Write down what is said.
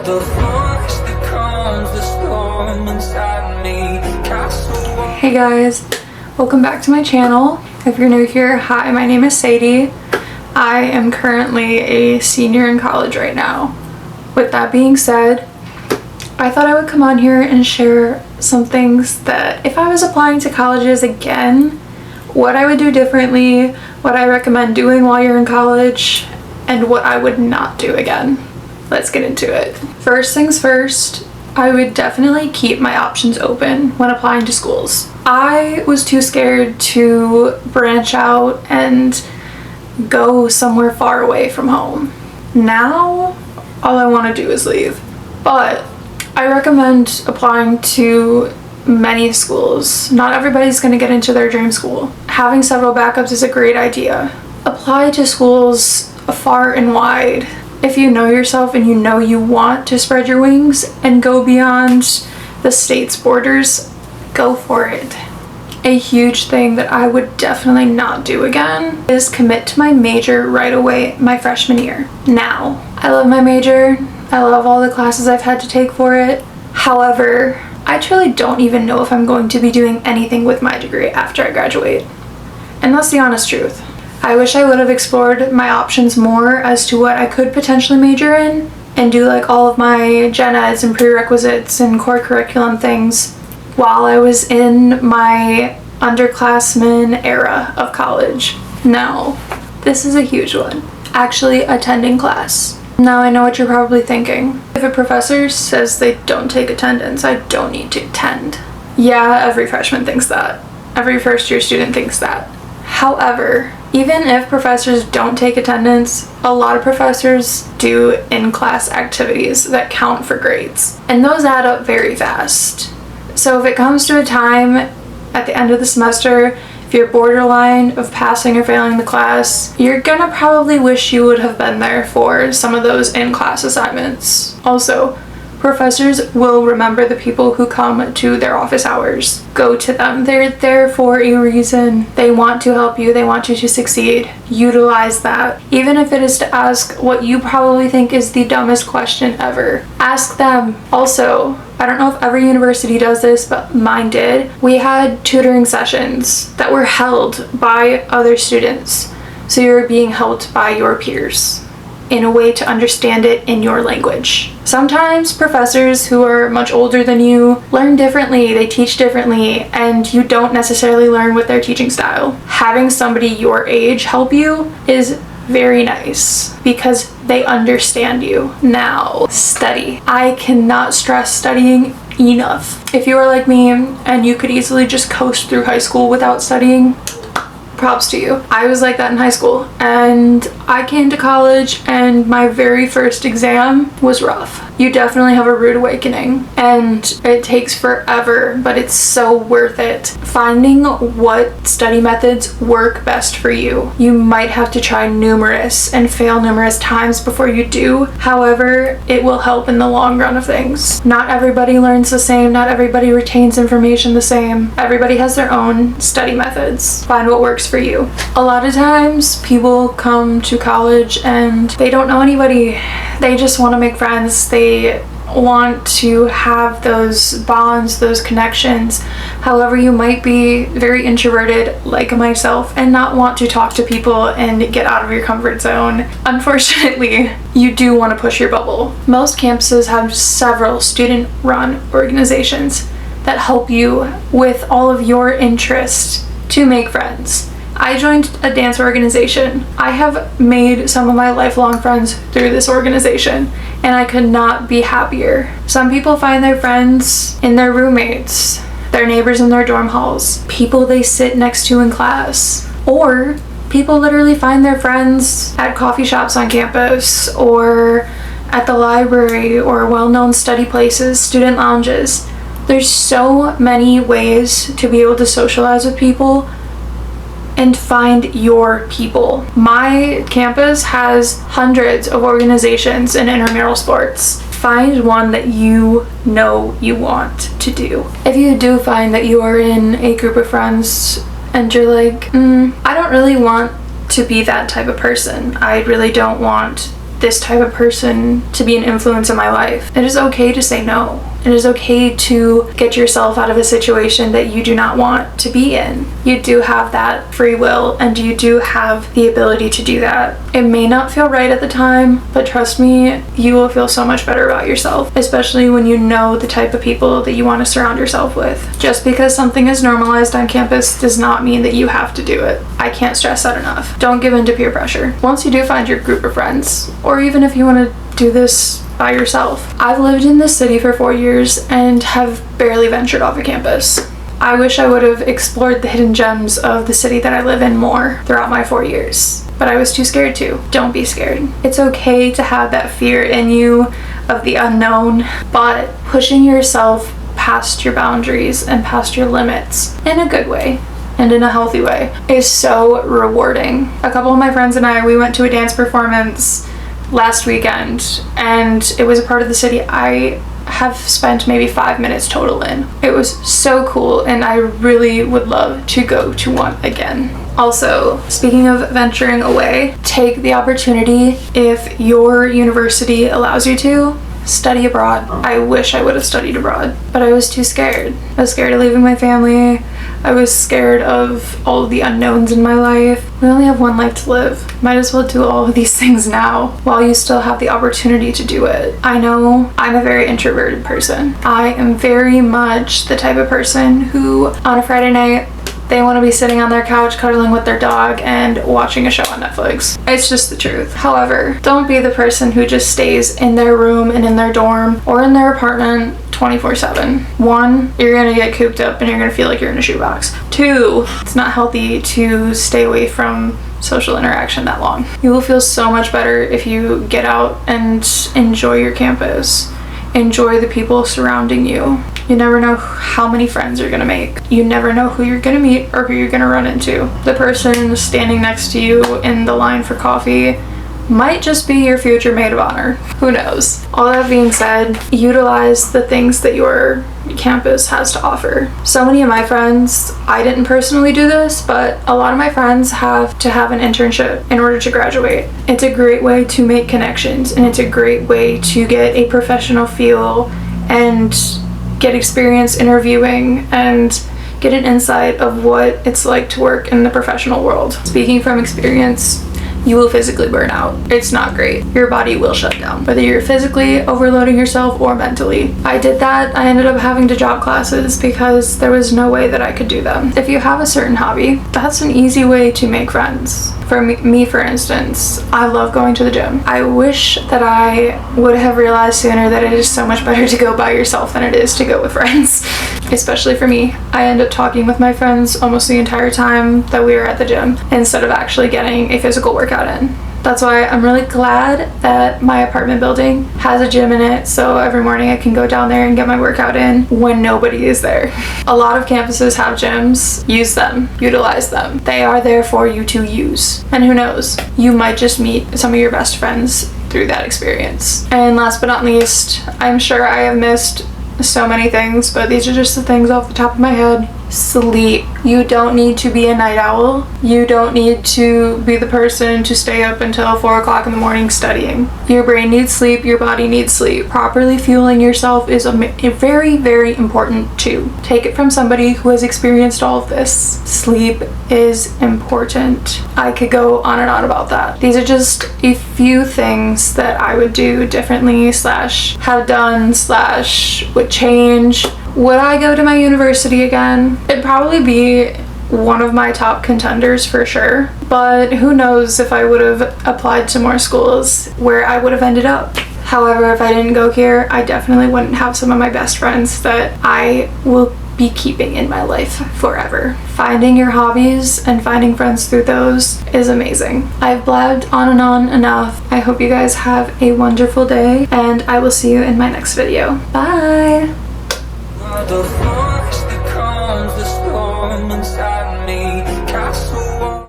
are the voice that calms the storm inside me. Hey guys, welcome back to my channel. If you're new here, hi, my name is Sadie. I am currently a senior in college right now. With that being said, I thought I would come on here and share some things that if I was applying to colleges again, what I would do differently, what I recommend doing while you're in college, and what I would not do again. Let's get into it. First things first, I would definitely keep my options open when applying to schools. I was too scared to branch out and go somewhere far away from home. Now, all I want to do is leave. But I recommend applying to many schools. Not everybody's going to get into their dream school. Having several backups is a great idea. Apply to schools far and wide. If you know yourself and you know you want to spread your wings and go beyond the state's borders, go for it. A huge thing that I would definitely not do again is commit to my major right away my freshman year. Now, I love my major. I love all the classes I've had to take for it. However, I truly don't even know if I'm going to be doing anything with my degree after I graduate. And that's the honest truth. I wish I would have explored my options more as to what I could potentially major in and do like all of my gen eds and prerequisites and core curriculum things while I was in my underclassmen era of college. No, this is a huge one. Actually attending class. Now I know what you're probably thinking. If a professor says they don't take attendance, I don't need to attend. Yeah, every freshman thinks that. Every first year student thinks that. However, even if professors don't take attendance, a lot of professors do in-class activities that count for grades, and those add up very fast. So if it comes to a time at the end of the semester, if you're borderline of passing or failing the class, you're gonna probably wish you would have been there for some of those in-class assignments. Also, professors will remember the people who come to their office hours. Go to them. They're there for a reason. They want to help you. They want you to succeed. Utilize that. Even if it is to ask what you probably think is the dumbest question ever. Ask them. Also, I don't know if every university does this, but mine did. We had tutoring sessions that were held by other students. So you're being helped by your peers in a way to understand it in your language. Sometimes professors who are much older than you learn differently, they teach differently, and you don't necessarily learn with their teaching style. Having somebody your age help you is very nice because they understand you. Now, study. I cannot stress studying enough. If you are like me and you could easily just coast through high school without studying, props to you. I was like that in high school, and I came to college and my very first exam was rough. You definitely have a rude awakening, and it takes forever, but it's so worth it. Finding what study methods work best for you. You might have to try numerous and fail numerous times before you do. However, it will help in the long run of things. Not everybody learns the same, not everybody retains information the same. Everybody has their own study methods. Find what works for you. A lot of times people come to college and they don't know anybody. They just want to make friends. They want to have those bonds, those connections. However, you might be very introverted like myself and not want to talk to people and get out of your comfort zone. Unfortunately, you do want to push your bubble. Most campuses have several student-run organizations that help you with all of your interests to make friends. I joined a dance organization. I have made some of my lifelong friends through this organization, and I could not be happier. Some people find their friends in their roommates, their neighbors in their dorm halls, people they sit next to in class, or people literally find their friends at coffee shops on campus, or at the library, or well-known study places, student lounges. There's so many ways to be able to socialize with people and find your people. My campus has hundreds of organizations in intramural sports. Find one that you know you want to do. If you do find that you are in a group of friends and you're like, I don't really want to be that type of person. I really don't want this type of person to be an influence in my life. It is okay to say no. It is okay to get yourself out of a situation that you do not want to be in. You do have that free will and you do have the ability to do that. It may not feel right at the time, but trust me, you will feel so much better about yourself, especially when you know the type of people that you want to surround yourself with. Just because something is normalized on campus does not mean that you have to do it. I can't stress that enough. Don't give in to peer pressure. Once you do find your group of friends, or even if you want to do this by yourself. I've lived in this city for 4 years and have barely ventured off of campus. I wish I would have explored the hidden gems of the city that I live in more throughout my 4 years, but I was too scared to. Don't be scared. It's okay to have that fear in you of the unknown, but pushing yourself past your boundaries and past your limits in a good way and in a healthy way is so rewarding. A couple of my friends and I, we went to a dance performance last weekend, and it was a part of the city I have spent maybe 5 minutes total in. It was so cool, and I really would love to go to one again. Also, speaking of venturing away, take the opportunity, if your university allows you to, study abroad. I wish I would have studied abroad, but I was too scared. I was scared of leaving my family. I was scared of all of the unknowns in my life. We only have one life to live. Might as well do all of these things now while you still have the opportunity to do it. I know I'm a very introverted person. I am very much the type of person who on a Friday night, they want to be sitting on their couch cuddling with their dog and watching a show on Netflix. It's just the truth. However, don't be the person who just stays in their room and in their dorm or in their apartment 24/7. One, you're gonna get cooped up and you're gonna feel like you're in a shoebox. Two, it's not healthy to stay away from social interaction that long. You will feel so much better if you get out and enjoy your campus. Enjoy the people surrounding you. You never know how many friends you're gonna make. You never know who you're gonna meet or who you're gonna run into. The person standing next to you in the line for coffee might just be your future maid of honor. Who knows? All that being said, utilize the things that your campus has to offer. So many of my friends, I didn't personally do this, but a lot of my friends have to have an internship in order to graduate. It's a great way to make connections, and it's a great way to get a professional feel and get experience interviewing and get an insight of what it's like to work in the professional world. Speaking from experience, you will physically burn out. It's not great. Your body will shut down, whether you're physically overloading yourself or mentally. I did that. I ended up having to drop classes because there was no way that I could do them. If you have a certain hobby, that's an easy way to make friends. For me, for instance, I love going to the gym. I wish that I would have realized sooner that it is so much better to go by yourself than it is to go with friends. Especially for me. I end up talking with my friends almost the entire time that we were at the gym instead of actually getting a physical workout in. That's why I'm really glad that my apartment building has a gym in it, so every morning I can go down there and get my workout in when nobody is there. A lot of campuses have gyms. Use them. Utilize them. They are there for you to use. And who knows, you might just meet some of your best friends through that experience. And last but not least, I'm sure I have missed so many things, but these are just the things off the top of my head. Sleep. You don't need to be a night owl. You don't need to be the person to stay up until 4 o'clock in the morning studying. Your brain needs sleep. Your body needs sleep. Properly fueling yourself is very, very important too. Take it from somebody who has experienced all of this. Sleep is important. I could go on and on about that. These are just a few things that I would do differently / have done / would change. Would I go to my university again? It'd probably be one of my top contenders for sure, but who knows if I would have applied to more schools where I would have ended up. However, if I didn't go here, I definitely wouldn't have some of my best friends that I will be keeping in my life forever. Finding your hobbies and finding friends through those is amazing. I've blabbed on and on enough. I hope you guys have a wonderful day, and I will see you in my next video. Bye! The force that calms the storm inside